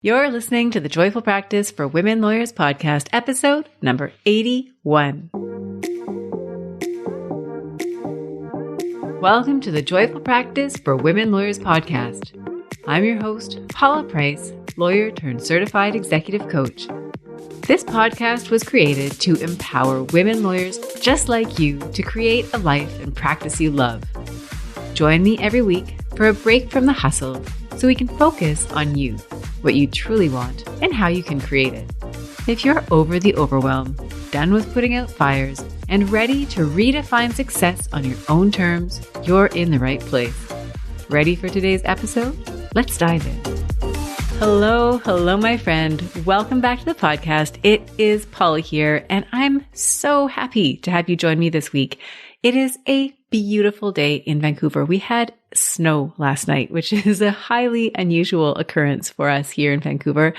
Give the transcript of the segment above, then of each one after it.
You're listening to the Joyful Practice for Women Lawyers podcast, episode number 81. Welcome to the Joyful Practice for Women Lawyers podcast. I'm your host, Paula Price, lawyer turned certified executive coach. This podcast was created to empower women lawyers just like you to create a life and practice you love. Join me every week for a break from the hustle so we can focus on you, what you truly want, and how you can create it. If you're over the overwhelm, done with putting out fires, and ready to redefine success on your own terms, you're in the right place. Ready for today's episode? Let's dive in. Hello, my friend. Welcome back to the podcast. It is Paula here, and I'm so happy to have you join me this week. It is a beautiful day in Vancouver. We had snow last night, which is a highly unusual occurrence for us here in Vancouver.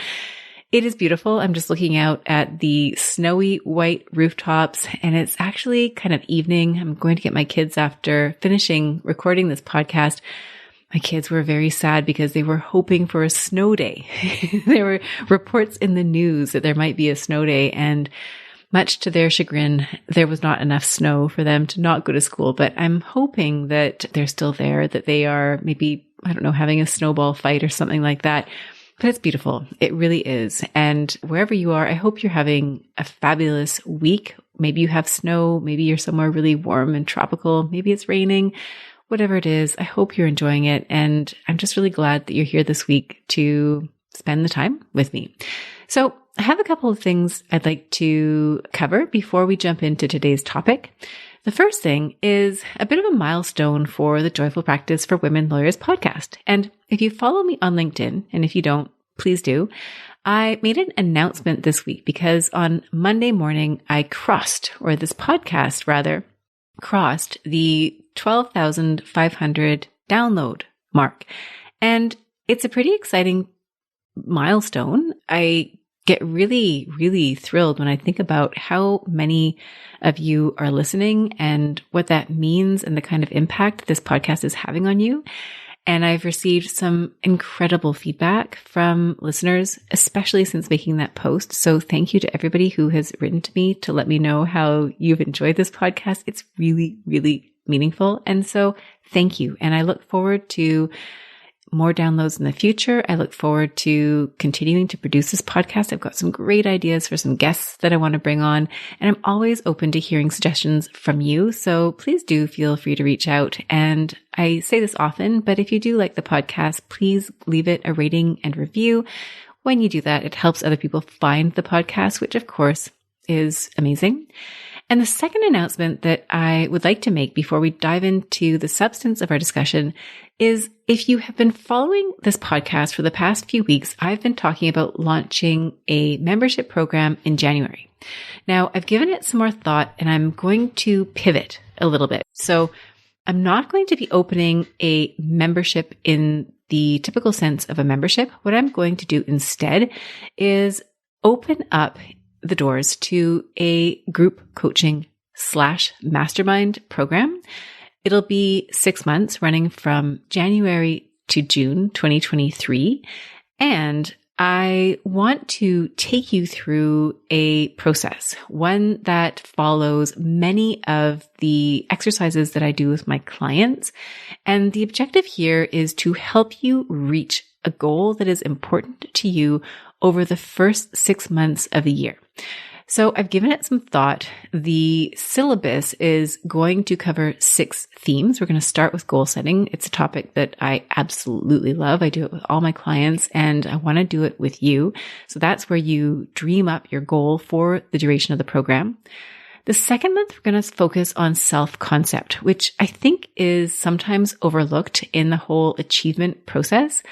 It is beautiful. I'm just looking out at the snowy white rooftops, and it's actually kind of evening. I'm going to get my kids after finishing recording this podcast. My kids were very sad because they were hoping for a snow day. There were reports in the news that there might be a snow day, and much to their chagrin, there was not enough snow for them to not go to school. But I'm hoping that they're still there, that they are maybe, having a snowball fight or something like that. But it's beautiful. It really is. And wherever you are, I hope you're having a fabulous week. Maybe you have snow. Maybe you're somewhere really warm and tropical. Maybe it's raining. Whatever it is, I hope you're enjoying it. And I'm just really glad that you're here this week to spend the time with me. So I have a couple of things I'd like to cover before we jump into today's topic. The first thing is a bit of a milestone for the Joyful Practice for Women Lawyers podcast. And if you follow me on LinkedIn, and if you don't, please do, I made an announcement this week because on Monday morning, this podcast crossed the 12,500 download mark. And it's a pretty exciting milestone. I get really, really thrilled when I think about how many of you are listening and what that means and the kind of impact this podcast is having on you. And I've received some incredible feedback from listeners, especially since making that post. So thank you to everybody who has written to me to let me know how you've enjoyed this podcast. It's really, really meaningful. And so thank you. And I look forward to more downloads in the future. I look forward to continuing to produce this podcast. I've got some great ideas for some guests that I want to bring on, and I'm always open to hearing suggestions from you. So please do feel free to reach out. And I say this often, but if you do like the podcast, please leave it a rating and review. When you do that, it helps other people find the podcast, which of course is amazing. And the second announcement that I would like to make before we dive into the substance of our discussion is if you have been following this podcast for the past few weeks, I've been talking about launching a membership program in January. Now, I've given it some more thought and I'm going to pivot a little bit. So I'm not going to be opening a membership in the typical sense of a membership. What I'm going to do instead is open up the doors to a group coaching / mastermind program. It'll be 6 months running from January to June 2023. And I want to take you through a process, one that follows many of the exercises that I do with my clients. And the objective here is to help you reach a goal that is important to you over the first 6 months of the year. So I've given it some thought. The syllabus is going to cover 6 themes. We're going to start with goal setting. It's a topic that I absolutely love. I do it with all my clients and I want to do it with you. So that's where you dream up your goal for the duration of the program. The second month, we're going to focus on self-concept, which I think is sometimes overlooked in the whole achievement process.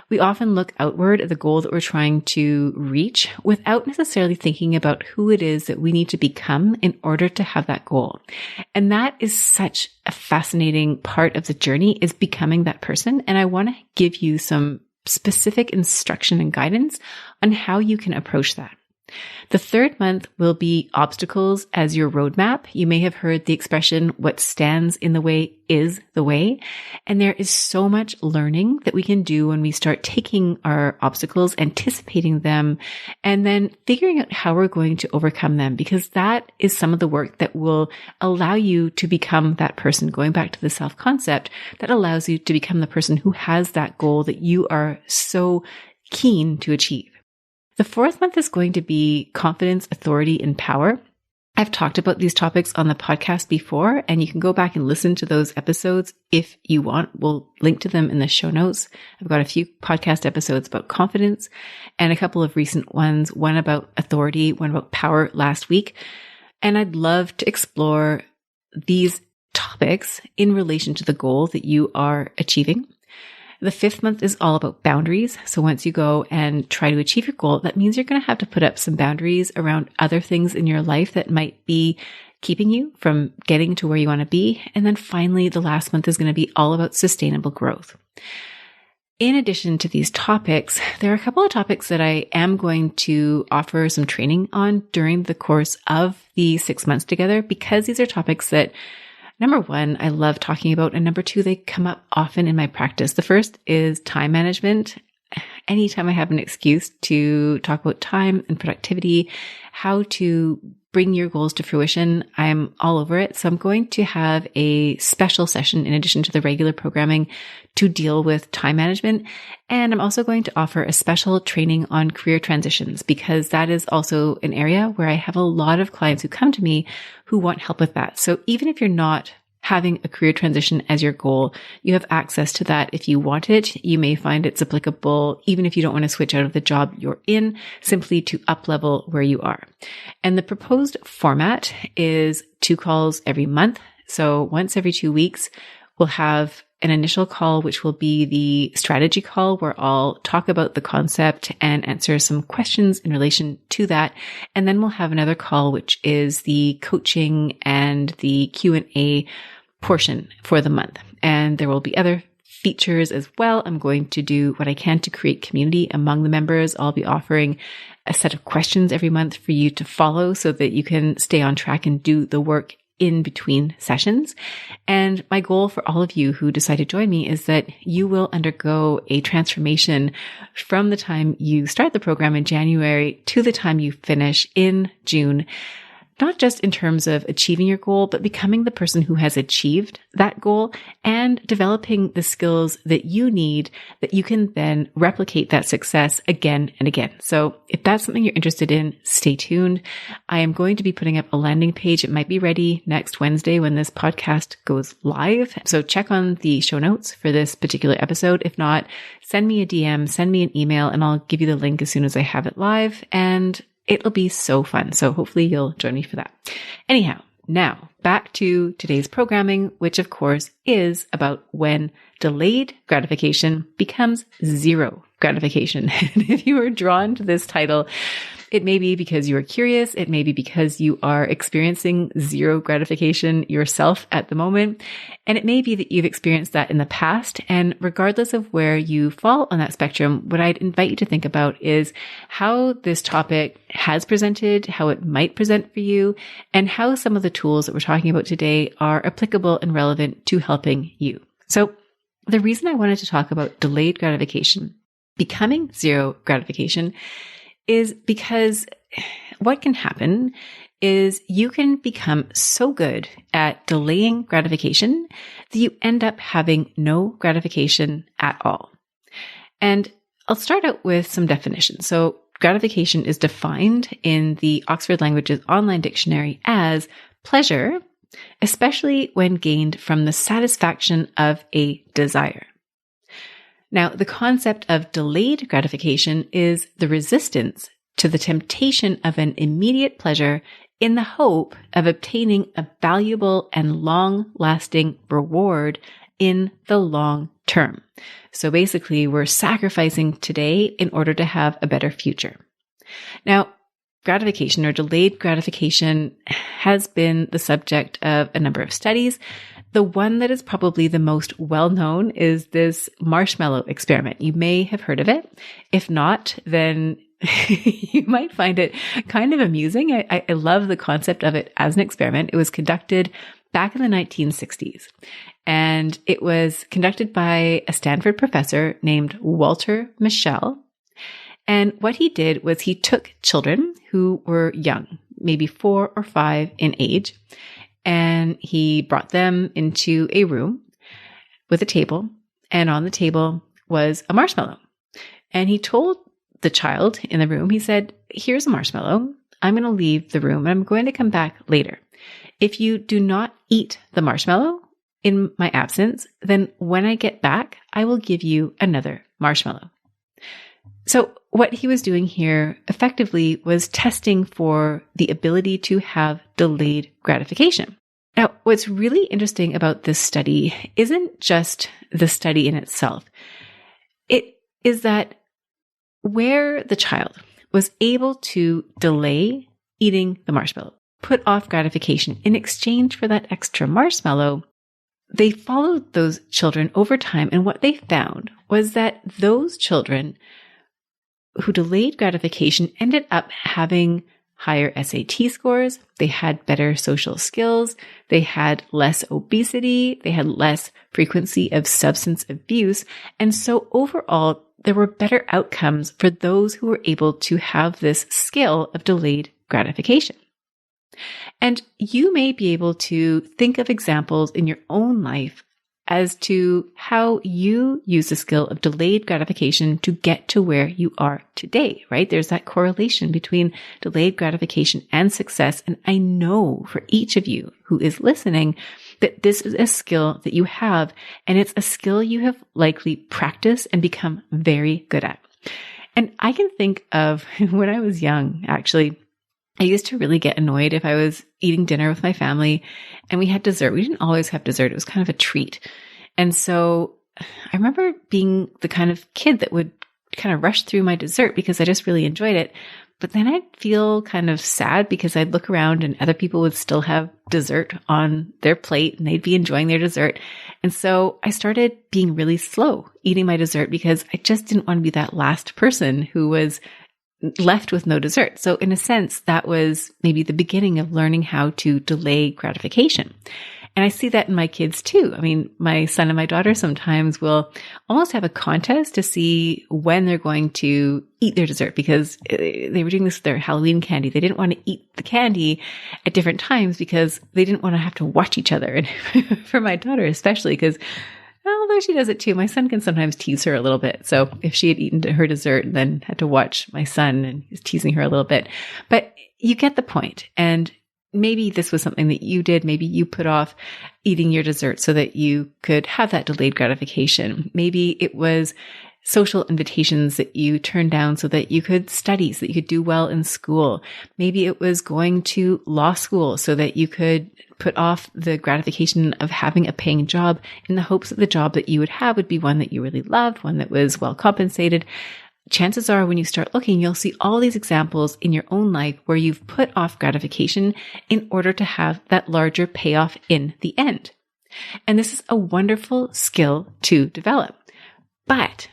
We often look outward at the goal that we're trying to reach without necessarily thinking about who it is that we need to become in order to have that goal. And that is such a fascinating part of the journey, is becoming that person. And I want to give you some specific instruction and guidance on how you can approach that. The third month will be obstacles as your roadmap. You may have heard the expression, what stands in the way is the way. And there is so much learning that we can do when we start taking our obstacles, anticipating them, and then figuring out how we're going to overcome them, because that is some of the work that will allow you to become that person, going back to the self-concept, that allows you to become the person who has that goal that you are so keen to achieve. The fourth month is going to be confidence, authority, and power. I've talked about these topics on the podcast before, and you can go back and listen to those episodes if you want. We'll link to them in the show notes. I've got a few podcast episodes about confidence and a couple of recent ones, one about authority, one about power last week. And I'd love to explore these topics in relation to the goal that you are achieving. The fifth month is all about boundaries. So once you go and try to achieve your goal, that means you're going to have to put up some boundaries around other things in your life that might be keeping you from getting to where you want to be. And then finally, the last month is going to be all about sustainable growth. In addition to these topics, there are a couple of topics that I am going to offer some training on during the course of the 6 months together, because these are topics that, number one, I love talking about, and number two, they come up often in my practice. The first is time management. Anytime I have an excuse to talk about time and productivity, how to bring your goals to fruition, I'm all over it. So I'm going to have a special session in addition to the regular programming to deal with time management. And I'm also going to offer a special training on career transitions, because that is also an area where I have a lot of clients who come to me who want help with that. So even if you're not having a career transition as your goal, you have access to that if you want it. You may find it's applicable even if you don't want to switch out of the job you're in, simply to up-level where you are. And the proposed format is 2 calls every month. So once every 2 weeks, we'll have an initial call, which will be the strategy call, where I'll talk about the concept and answer some questions in relation to that. And then we'll have another call, which is the coaching and the Q&A portion for the month. And there will be other features as well. I'm going to do what I can to create community among the members. I'll be offering a set of questions every month for you to follow so that you can stay on track and do the work in between sessions. And my goal for all of you who decide to join me is that you will undergo a transformation from the time you start the program in January to the time you finish in June. Not just in terms of achieving your goal, but becoming the person who has achieved that goal and developing the skills that you need that you can then replicate that success again and again. So if that's something you're interested in, stay tuned. I am going to be putting up a landing page. It might be ready next Wednesday when this podcast goes live. So check on the show notes for this particular episode. If not, send me a DM, send me an email, and I'll give you the link as soon as I have it live. And it'll be so fun. So hopefully you'll join me for that. Anyhow, now back to today's programming, which of course is about when delayed gratification becomes zero gratification. And if you are drawn to this title, it may be because you are curious. It may be because you are experiencing zero gratification yourself at the moment. And it may be that you've experienced that in the past. And regardless of where you fall on that spectrum, what I'd invite you to think about is how this topic has presented, how it might present for you, and how some of the tools that we're talking about today are applicable and relevant to helping you. So the reason I wanted to talk about delayed gratification, becoming zero gratification, is because what can happen is you can become so good at delaying gratification that you end up having no gratification at all. And I'll start out with some definitions. So gratification is defined in the Oxford Languages Online Dictionary as pleasure, especially when gained from the satisfaction of a desire. Now, the concept of delayed gratification is the resistance to the temptation of an immediate pleasure in the hope of obtaining a valuable and long-lasting reward in the long term. So basically, we're sacrificing today in order to have a better future. Now, gratification or delayed gratification has been the subject of a number of studies. The one that is probably the most well-known is this marshmallow experiment. You may have heard of it. If not, then you might find it kind of amusing. I love the concept of it as an experiment. It was conducted back in the 1960s, and it was conducted by a Stanford professor named Walter Mischel. And what he did was he took children who were young, maybe 4 or 5 in age, and he brought them into a room with a table, and on the table was a marshmallow. And he told the child in the room, he said, here's a marshmallow. I'm going to leave the room and I'm going to come back later. If you do not eat the marshmallow in my absence, then when I get back, I will give you another marshmallow. So what he was doing here effectively was testing for the ability to have delayed gratification. Now, what's really interesting about this study isn't just the study in itself. It is that where the child was able to delay eating the marshmallow, put off gratification in exchange for that extra marshmallow, they followed those children over time. And what they found was that those children who delayed gratification ended up having higher SAT scores. They had better social skills. They had less obesity. They had less frequency of substance abuse. And so overall, there were better outcomes for those who were able to have this skill of delayed gratification. And you may be able to think of examples in your own life as to how you use the skill of delayed gratification to get to where you are today, right? There's that correlation between delayed gratification and success. And I know for each of you who is listening that this is a skill that you have, and it's a skill you have likely practiced and become very good at. And I can think of when I was young, actually, I used to really get annoyed if I was eating dinner with my family and we had dessert. We didn't always have dessert. It was kind of a treat. And so I remember being the kind of kid that would kind of rush through my dessert because I just really enjoyed it. But then I'd feel kind of sad because I'd look around and other people would still have dessert on their plate and they'd be enjoying their dessert. And so I started being really slow eating my dessert because I just didn't want to be that last person who was left with no dessert. So in a sense, that was maybe the beginning of learning how to delay gratification. And I see that in my kids too. I mean, my son and my daughter sometimes will almost have a contest to see when they're going to eat their dessert because they were doing this with their Halloween candy. They didn't want to eat the candy at different times because they didn't want to have to watch each other. And for my daughter, especially because although she does it too, my son can sometimes tease her a little bit. So if she had eaten her dessert and then had to watch my son and he's teasing her a little bit, but you get the point. And maybe this was something that you did. Maybe you put off eating your dessert so that you could have that delayed gratification. Maybe it was social invitations that you turned down so that you could study, so that you could do well in school. Maybe it was going to law school so that you could put off the gratification of having a paying job in the hopes that the job that you would have would be one that you really loved, one that was well compensated. Chances are when you start looking, you'll see all these examples in your own life where you've put off gratification in order to have that larger payoff in the end. And this is a wonderful skill to develop. But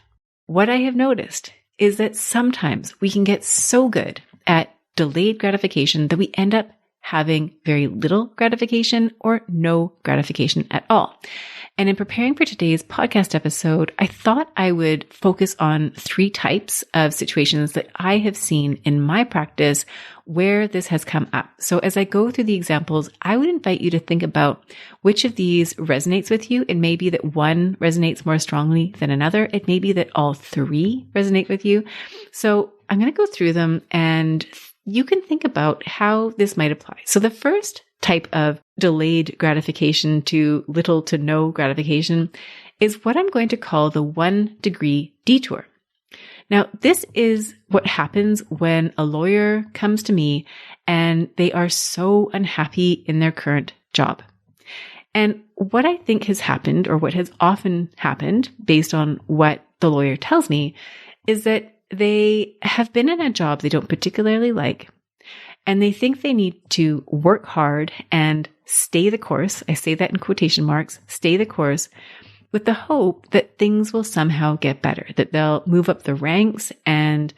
what I have noticed is that sometimes we can get so good at delayed gratification that we end up having very little gratification or no gratification at all. And in preparing for today's podcast episode, I thought I would focus on 3 types of situations that I have seen in my practice where this has come up. So as I go through the examples, I would invite you to think about which of these resonates with you. It may be that one resonates more strongly than another. It may be that all 3 resonate with you. So I'm going to go through them and you can think about how this might apply. So the first type of delayed gratification to little to no gratification is what I'm going to call the 1-degree detour. Now, this is what happens when a lawyer comes to me and they are so unhappy in their current job. And what I think has happened, or what has often happened based on what the lawyer tells me, is that they have been in a job they don't particularly like, and they think they need to work hard and stay the course. I say that in quotation marks, stay the course, with the hope that things will somehow get better, that they'll move up the ranks and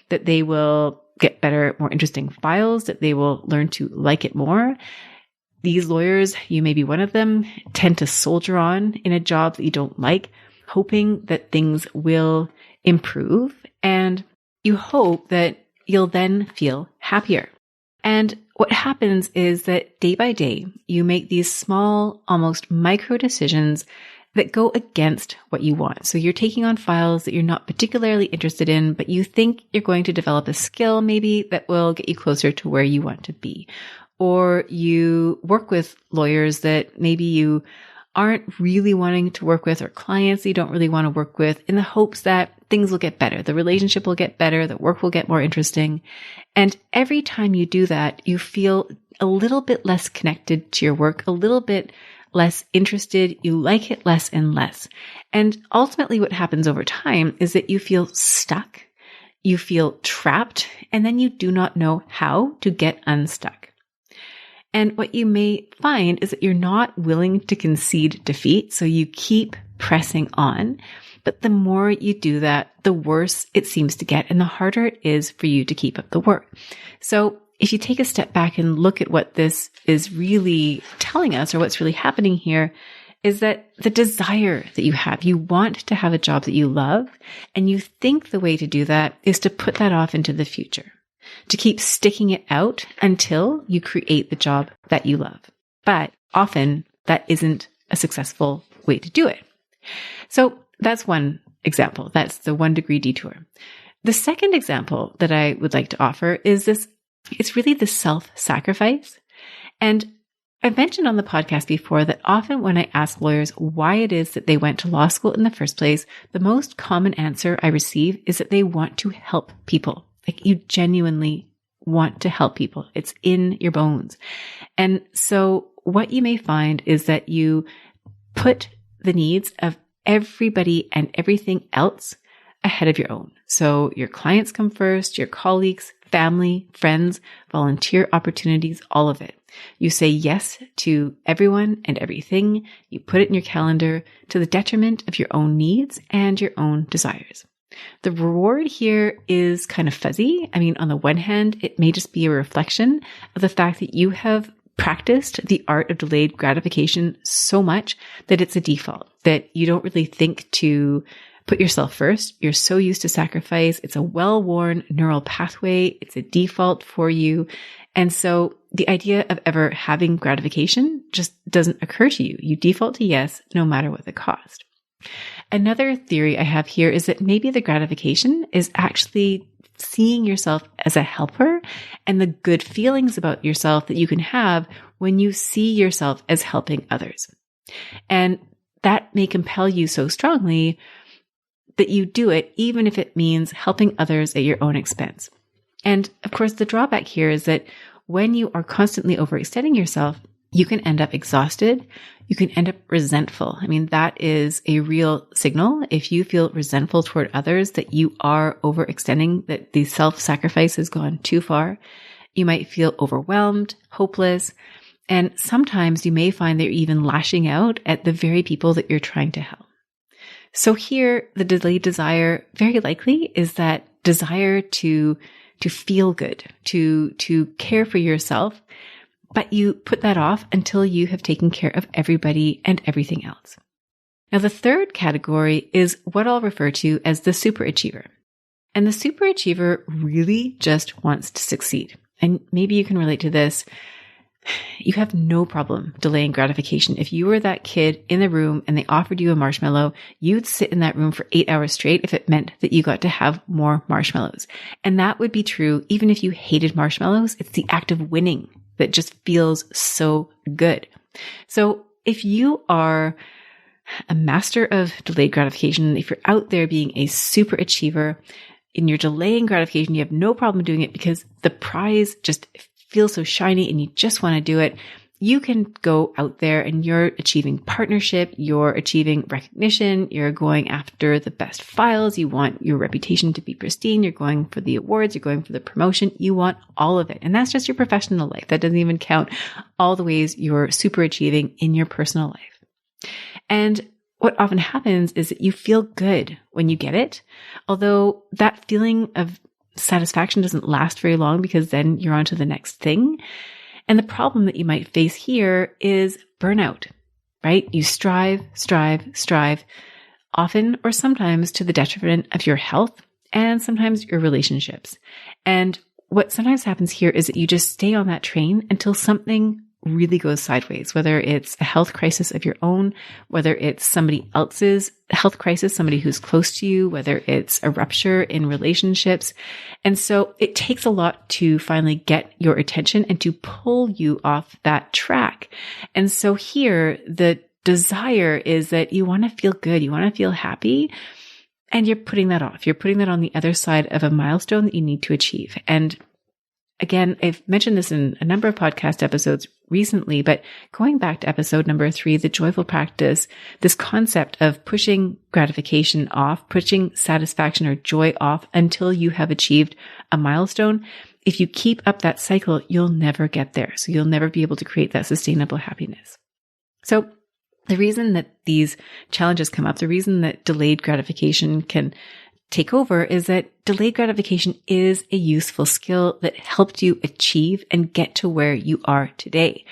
that they will get better, more interesting files, that they will learn to like it more. These lawyers, you may be one of them, tend to soldier on in a job that you don't like, hoping that things will improve, and you hope that you'll then feel happier. And what happens is that day by day, you make these small, almost micro decisions that go against what you want. So you're taking on files that you're not particularly interested in, but you think you're going to develop a skill maybe that will get you closer to where you want to be. Or you work with lawyers that maybe you aren't really wanting to work with, or clients you don't really want to work with, in the hopes that things will get better. The relationship will get better. The work will get more interesting. And every time you do that, you feel a little bit less connected to your work, a little bit less interested. You like it less and less. And ultimately what happens over time is that you feel stuck, you feel trapped, and then you do not know how to get unstuck. And what you may find is that you're not willing to concede defeat, so you keep pressing on. But the more you do that, the worse it seems to get and the harder it is for you to keep up the work. So if you take a step back and look at what this is really telling us, or what's really happening here, is that the desire that you want to have a job that you love, and you think the way to do that is to put that off into the future, to keep sticking it out until you create the job that you love. But often that isn't a successful way to do it. So that's one example. That's the 1 degree detour. The second example that I would like to offer is this. It's really the self-sacrifice. And I've mentioned on the podcast before that often when I ask lawyers why it is that they went to law school in the first place, the most common answer I receive is that they want to help people. Like, you genuinely want to help people. It's in your bones. And so what you may find is that you put the needs of everybody and everything else ahead of your own. So your clients come first, your colleagues, family, friends, volunteer opportunities, all of it. You say yes to everyone and everything. You put it in your calendar to the detriment of your own needs and your own desires. The reward here is kind of fuzzy. I mean, on the one hand, it may just be a reflection of the fact that you have practiced the art of delayed gratification so much that it's a default, that you don't really think to put yourself first. You're so used to sacrifice. It's a well-worn neural pathway. It's a default for you. And so the idea of ever having gratification just doesn't occur to you. You default to yes, no matter what the cost. Another theory I have here is that maybe the gratification is actually seeing yourself as a helper and the good feelings about yourself that you can have when you see yourself as helping others. And that may compel you so strongly that you do it, even if it means helping others at your own expense. And of course, the drawback here is that when you are constantly overextending yourself, you can end up exhausted. You can end up resentful. I mean, that is a real signal. If you feel resentful toward others, that you are overextending, that the self-sacrifice has gone too far. You might feel overwhelmed, hopeless, and sometimes you may find that you're even lashing out at the very people that you're trying to help. So here, the delayed desire very likely is that desire to feel good, to care for yourself, but you put that off until you have taken care of everybody and everything else. Now, the third category is what I'll refer to as the superachiever. And the superachiever really just wants to succeed. And maybe you can relate to this. You have no problem delaying gratification. If you were that kid in the room and they offered you a marshmallow, you'd sit in that room for 8 hours straight if it meant that you got to have more marshmallows. And that would be true even if you hated marshmallows. It's the act of winning that just feels so good. So if you are a master of delayed gratification, if you're out there being a super achiever and you're delaying gratification, you have no problem doing it because the prize just feels so shiny and you just want to do it, you can go out there and you're achieving partnership, you're achieving recognition, you're going after the best files, you want your reputation to be pristine, you're going for the awards, you're going for the promotion, you want all of it. And that's just your professional life. That doesn't even count all the ways you're super achieving in your personal life. And what often happens is that you feel good when you get it, although that feeling of satisfaction doesn't last very long because then you're on to the next thing. And the problem that you might face here is burnout, right? You strive, often or sometimes to the detriment of your health and sometimes your relationships. And what sometimes happens here is that you just stay on that train until something really goes sideways, whether it's a health crisis of your own, whether it's somebody else's health crisis, somebody who's close to you, whether it's a rupture in relationships. And so it takes a lot to finally get your attention and to pull you off that track. And so here, the desire is that you want to feel good, you want to feel happy, and you're putting that off. You're putting that on the other side of a milestone that you need to achieve. And again, I've mentioned this in a number of podcast episodes recently, but going back to episode number 3, the joyful practice, this concept of pushing gratification off, pushing satisfaction or joy off until you have achieved a milestone. If you keep up that cycle, you'll never get there. So you'll never be able to create that sustainable happiness. So the reason that these challenges come up, the reason that delayed gratification can take over is that delayed gratification is a useful skill that helped you achieve and get to where you are today.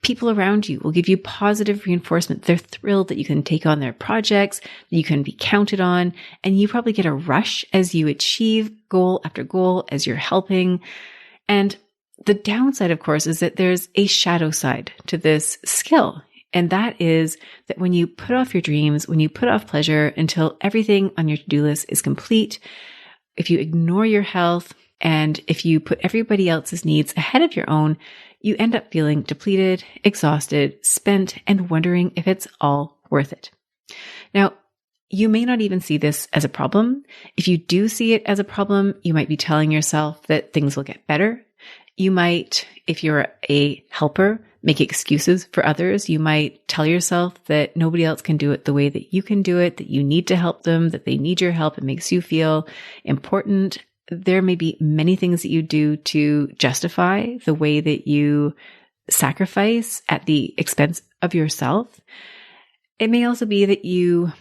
People around you will give you positive reinforcement. They're thrilled that you can take on their projects, that you can be counted on, and you probably get a rush as you achieve goal after goal, as you're helping. And the downside, of course, is that there's a shadow side to this skill. And that is that when you put off your dreams, when you put off pleasure until everything on your to-do list is complete, if you ignore your health and if you put everybody else's needs ahead of your own, you end up feeling depleted, exhausted, spent, and wondering if it's all worth it. Now, you may not even see this as a problem. If you do see it as a problem, you might be telling yourself that things will get better. You might, if you're a helper, make excuses for others. You might tell yourself that nobody else can do it the way that you can do it, that you need to help them, that they need your help. It makes you feel important. There may be many things that you do to justify the way that you sacrifice at the expense of yourself. It may also be that you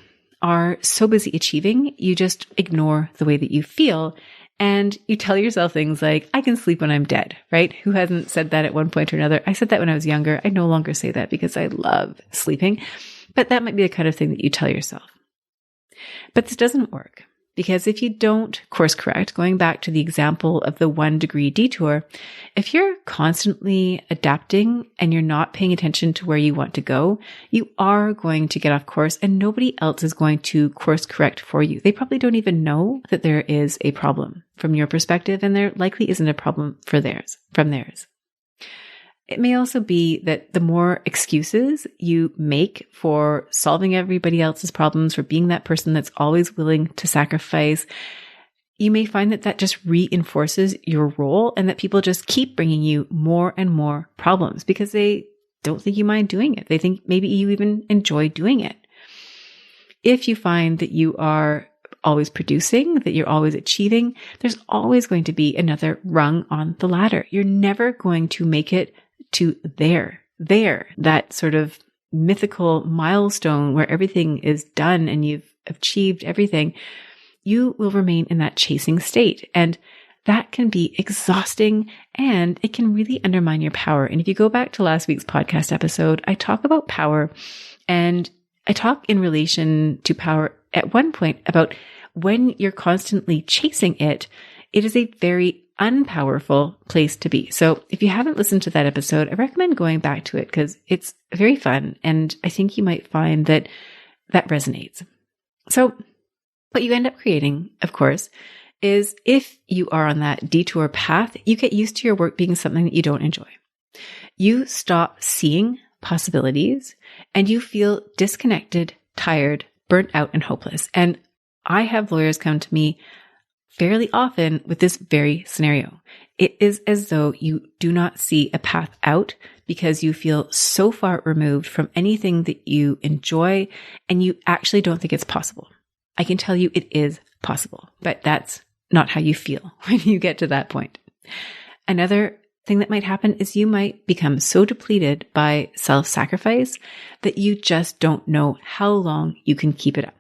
are so busy achieving, you just ignore the way that you feel. And you tell yourself things like, I can sleep when I'm dead, right? Who hasn't said that at one point or another? I said that when I was younger. I no longer say that because I love sleeping. But that might be the kind of thing that you tell yourself. But this doesn't work because if you don't course correct, going back to the example of the 1 degree detour, if you're constantly adapting and you're not paying attention to where you want to go, you are going to get off course and nobody else is going to course correct for you. They probably don't even know that there is a problem from your perspective, and there likely isn't a problem from theirs. It may also be that the more excuses you make for solving everybody else's problems, for being that person that's always willing to sacrifice, you may find that that just reinforces your role and that people just keep bringing you more and more problems because they don't think you mind doing it. They think maybe you even enjoy doing it. If you find that you are always producing, that you're always achieving, there's always going to be another rung on the ladder. You're never going to make it to that sort of mythical milestone where everything is done and you've achieved everything. You will remain in that chasing state. And that can be exhausting and it can really undermine your power. And if you go back to last week's podcast episode, I talk about power and I talk in relation to power at one point about when you're constantly chasing it, it is a very unpowerful place to be. So if you haven't listened to that episode, I recommend going back to it because it's very fun. And I think you might find that that resonates. So what you end up creating, of course, is if you are on that detour path, you get used to your work being something that you don't enjoy. You stop seeing possibilities and you feel disconnected, tired, burnt out, and hopeless. And I have lawyers come to me fairly often with this very scenario. It is as though you do not see a path out because you feel so far removed from anything that you enjoy and you actually don't think it's possible. I can tell you it is possible, but that's not how you feel when you get to that point. Another thing that might happen is you might become so depleted by self-sacrifice that you just don't know how long you can keep it up.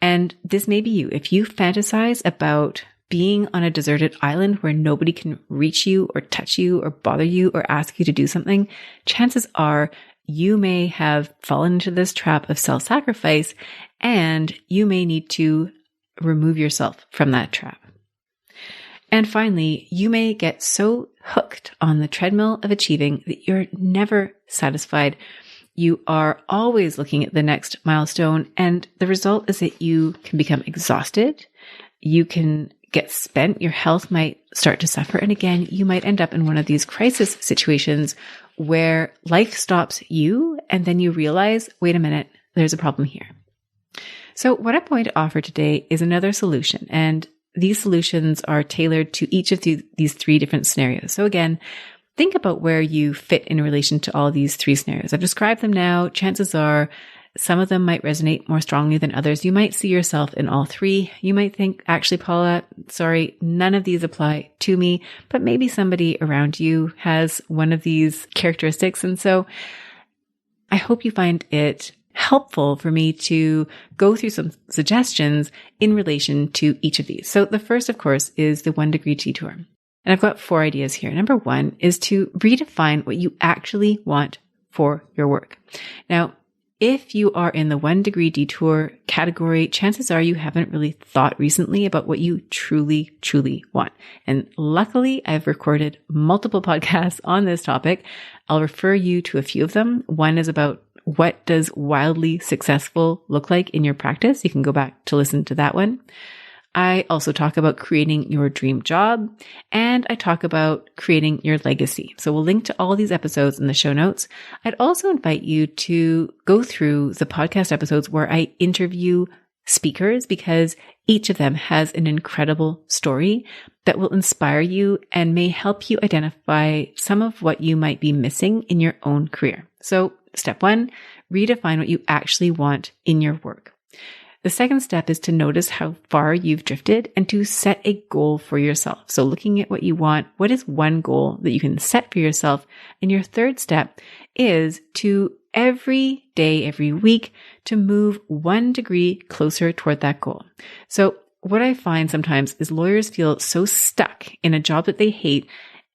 And this may be you. If you fantasize about being on a deserted island where nobody can reach you or touch you or bother you or ask you to do something, chances are you may have fallen into this trap of self-sacrifice, and you may need to remove yourself from that trap. And finally, you may get so hooked on the treadmill of achieving that you're never satisfied. You are always looking at the next milestone, and the result is that you can become exhausted. You can get spent. Your health might start to suffer. And again, you might end up in one of these crisis situations where life stops you, and then you realize, wait a minute, there's a problem here. So what I'm going to offer today is another solution, and these solutions are tailored to each of these three different scenarios. So again, think about where you fit in relation to all these three scenarios. I've described them now. Chances are some of them might resonate more strongly than others. You might see yourself in all three. You might think, actually, Paula, sorry, none of these apply to me, but maybe somebody around you has one of these characteristics. And so I hope you find it helpful for me to go through some suggestions in relation to each of these. So the first, of course, is the 1 degree detour. And I've got 4 ideas here. Number 1 is to redefine what you actually want for your work. Now, if you are in the 1 degree detour category, chances are you haven't really thought recently about what you truly, truly want. And luckily, I've recorded multiple podcasts on this topic. I'll refer you to a few of them. One is about what does wildly successful look like in your practice? You can go back to listen to that one. I also talk about creating your dream job, and I talk about creating your legacy. So we'll link to all these episodes in the show notes. I'd also invite you to go through the podcast episodes where I interview speakers, because each of them has an incredible story that will inspire you and may help you identify some of what you might be missing in your own career. So step 1, redefine what you actually want in your work. The second step is to notice how far you've drifted and to set a goal for yourself. So looking at what you want, what is one goal that you can set for yourself? And your third step is to every day, every week, to move 1 degree closer toward that goal. So what I find sometimes is lawyers feel so stuck in a job that they hate,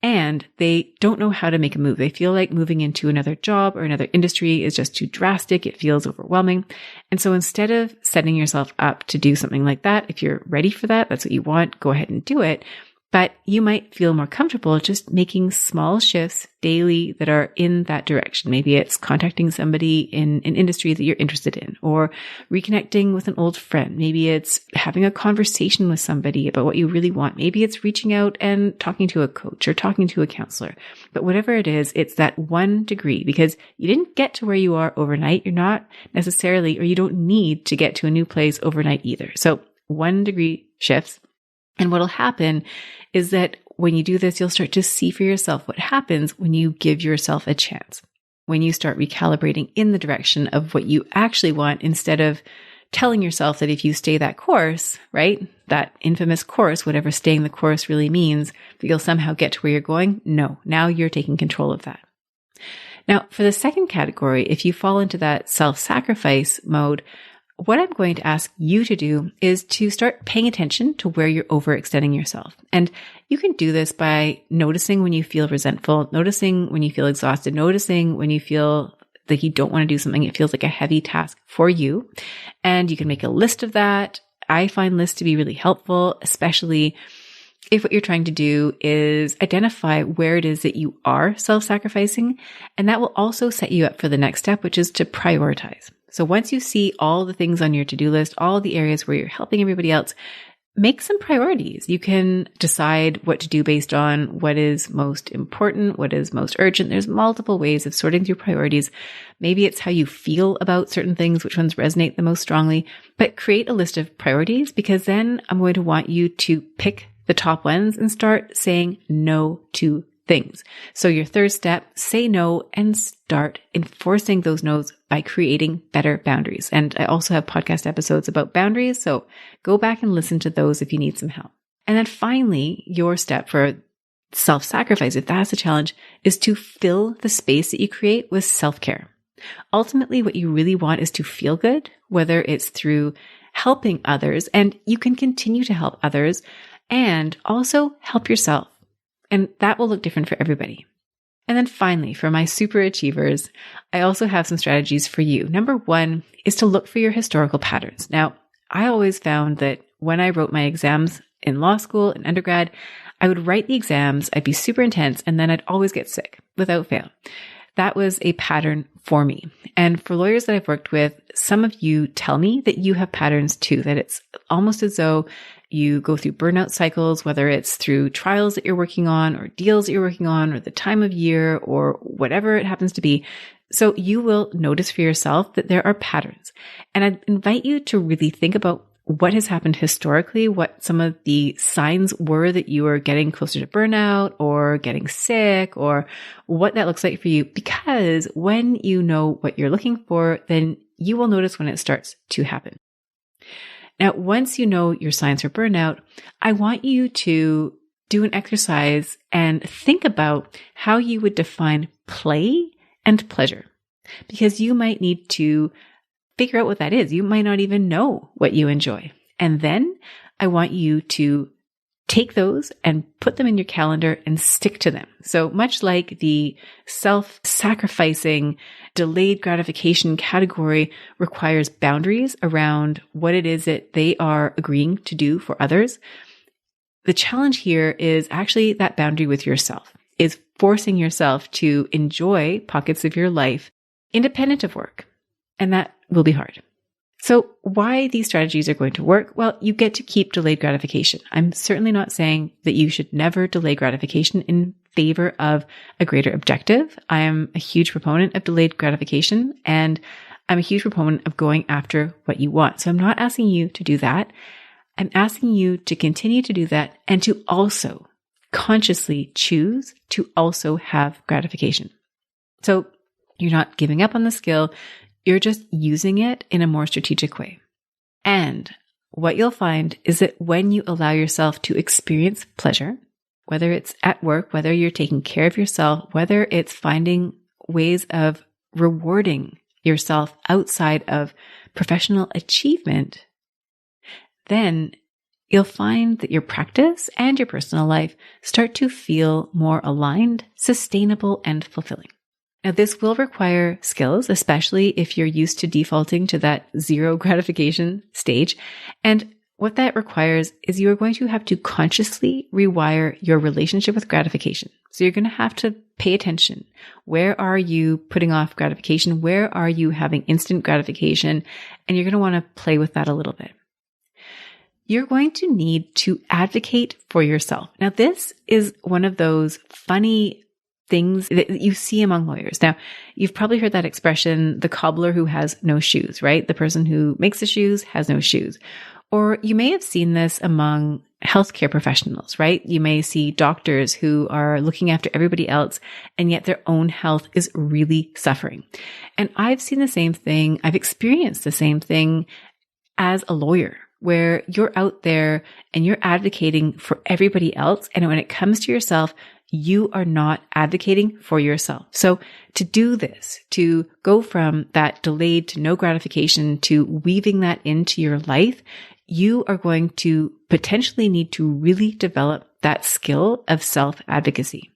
and they don't know how to make a move. They feel like moving into another job or another industry is just too drastic. It feels overwhelming. And so instead of setting yourself up to do something like that, if you're ready for that, that's what you want, go ahead and do it. But you might feel more comfortable just making small shifts daily that are in that direction. Maybe it's contacting somebody in an industry that you're interested in, or reconnecting with an old friend. Maybe it's having a conversation with somebody about what you really want. Maybe it's reaching out and talking to a coach or talking to a counselor. But whatever it is, it's that 1 degree, because you didn't get to where you are overnight. You're not necessarily, or you don't need to get to a new place overnight either. So 1 degree shifts. And what'll happen is that when you do this, you'll start to see for yourself what happens when you give yourself a chance. When you start recalibrating in the direction of what you actually want, instead of telling yourself that if you stay that course, right, that infamous course, whatever staying the course really means, that you'll somehow get to where you're going. No, now you're taking control of that. Now, for the second category, if you fall into that self-sacrifice mode, what I'm going to ask you to do is to start paying attention to where you're overextending yourself. And you can do this by noticing when you feel resentful, noticing when you feel exhausted, noticing when you feel that you don't want to do something. It feels like a heavy task for you. And you can make a list of that. I find lists to be really helpful, especially if what you're trying to do is identify where it is that you are self-sacrificing. And that will also set you up for the next step, which is to prioritize. So once you see all the things on your to-do list, all the areas where you're helping everybody else, make some priorities. You can decide what to do based on what is most important, what is most urgent. There's multiple ways of sorting through priorities. Maybe it's how you feel about certain things, which ones resonate the most strongly, but create a list of priorities, because then I'm going to want you to pick the top ones and start saying no to things. So your third step, say no and start enforcing those no's by creating better boundaries. And I also have podcast episodes about boundaries, so go back and listen to those if you need some help. And then finally, your step for self-sacrifice, if that's a challenge, is to fill the space that you create with self-care. Ultimately, what you really want is to feel good, whether it's through helping others, and you can continue to help others. and also help yourself. And that will look different for everybody. And then finally, for my super achievers, I also have some strategies for you. Number one is to look for your historical patterns. Now, I always found that when I wrote my exams in law school and undergrad, I would write the exams, I'd be super intense, and then I'd always get sick without fail. That was a pattern for me. And for lawyers that I've worked with, some of you tell me that you have patterns too, that it's almost as though you go through burnout cycles, whether it's through trials that you're working on or deals that you're working on or the time of year or whatever it happens to be. So you will notice for yourself that there are patterns. And I'd invite you to really think about what has happened historically, what some of the signs were that you were getting closer to burnout or getting sick, or what that looks like for you. Because when you know what you're looking for, then you will notice when it starts to happen. Now, once you know your signs for burnout, I want you to do an exercise and think about how you would define play and pleasure, because you might need to figure out what that is. You might not even know what you enjoy. And then I want you to take those and put them in your calendar and stick to them. So much like the self-sacrificing, delayed gratification category requires boundaries around what it is that they are agreeing to do for others, the challenge here is actually that boundary with yourself, is forcing yourself to enjoy pockets of your life independent of work. And that will be hard. So why these strategies are going to work? Well, you get to keep delayed gratification. I'm certainly not saying that you should never delay gratification in favor of a greater objective. I am a huge proponent of delayed gratification, and I'm a huge proponent of going after what you want. So I'm not asking you to do that. I'm asking you to continue to do that and to also consciously choose to also have gratification. So you're not giving up on the skill. You're just using it in a more strategic way. And what you'll find is that when you allow yourself to experience pleasure, whether it's at work, whether you're taking care of yourself, whether it's finding ways of rewarding yourself outside of professional achievement, then you'll find that your practice and your personal life start to feel more aligned, sustainable, and fulfilling. Now, this will require skills, especially if you're used to defaulting to that zero gratification stage. And what that requires is you are going to have to consciously rewire your relationship with gratification. So you're going to have to pay attention. Where are you putting off gratification? Where are you having instant gratification? And you're going to want to play with that a little bit. You're going to need to advocate for yourself. Now, this is one of those funny things that you see among lawyers. Now, you've probably heard that expression, the cobbler who has no shoes, right? The person who makes the shoes has no shoes. Or you may have seen this among healthcare professionals, right? You may see doctors who are looking after everybody else, and yet their own health is really suffering. And I've seen the same thing. I've experienced the same thing as a lawyer, where you're out there and you're advocating for everybody else. And when it comes to yourself, you are not advocating for yourself. So to do this, to go from that delayed to no gratification to weaving that into your life, you are going to potentially need to really develop that skill of self-advocacy.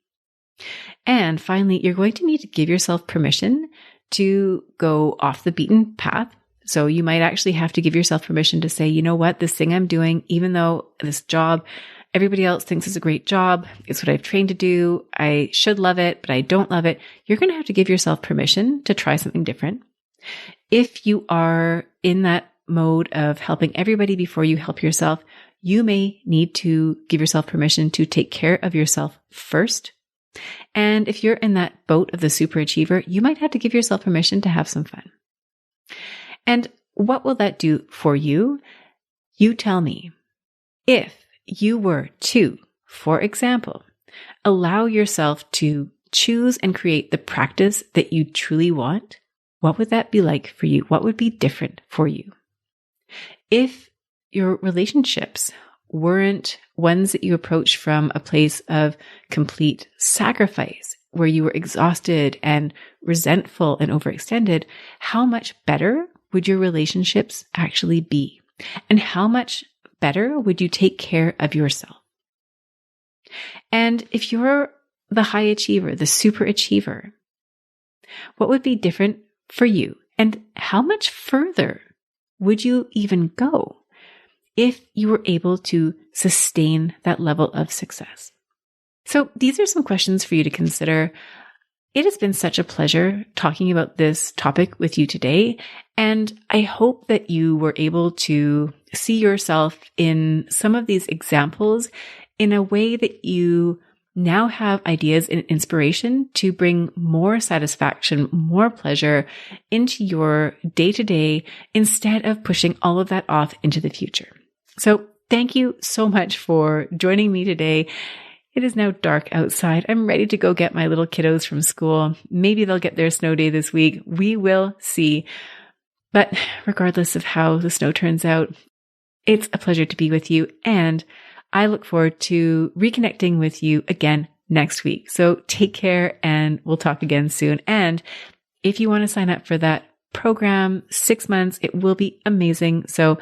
And finally, you're going to need to give yourself permission to go off the beaten path. So you might actually have to give yourself permission to say, you know what, this thing I'm doing, even though this job, everybody else thinks it's a great job, it's what I've trained to do, I should love it, but I don't love it. You're going to have to give yourself permission to try something different. If you are in that mode of helping everybody before you help yourself, you may need to give yourself permission to take care of yourself first. And if you're in that boat of the superachiever, you might have to give yourself permission to have some fun. And what will that do for you? You tell me. If you were to, for example, allow yourself to choose and create the practice that you truly want, what would that be like for you? What would be different for you? If your relationships weren't ones that you approach from a place of complete sacrifice, where you were exhausted and resentful and overextended, how much better would your relationships actually be? And how much better would you take care of yourself? And if you're the high achiever, the super achiever, what would be different for you? And how much further would you even go if you were able to sustain that level of success? So these are some questions for you to consider. It has been such a pleasure talking about this topic with you today, and I hope that you were able to see yourself in some of these examples in a way that you now have ideas and inspiration to bring more satisfaction, more pleasure into your day-to-day instead of pushing all of that off into the future. So thank you so much for joining me today. It is now dark outside. I'm ready to go get my little kiddos from school. Maybe they'll get their snow day this week. We will see. But regardless of how the snow turns out, it's a pleasure to be with you. And I look forward to reconnecting with you again next week. So take care and we'll talk again soon. And if you want to sign up for that program, 6 months, it will be amazing. So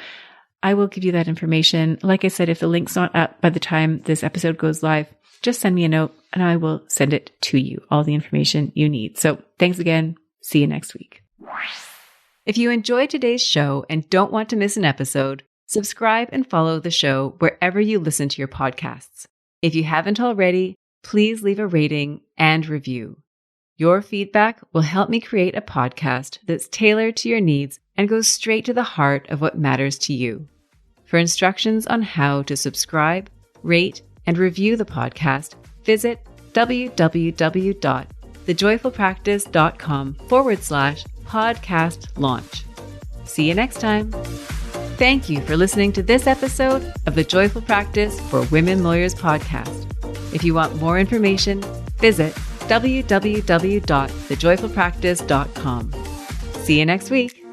I will give you that information. Like I said, if the link's not up by the time this episode goes live, just send me a note and I will send it to you, all the information you need. So thanks again. See you next week. If you enjoyed today's show and don't want to miss an episode, subscribe and follow the show wherever you listen to your podcasts. If you haven't already, please leave a rating and review. Your feedback will help me create a podcast that's tailored to your needs and goes straight to the heart of what matters to you. For instructions on how to subscribe, rate, and review the podcast, visit www.thejoyfulpractice.com/podcast launch. See you next time. Thank you for listening to this episode of the Joyful Practice for Women Lawyers podcast. If you want more information, visit www.thejoyfulpractice.com. See you next week.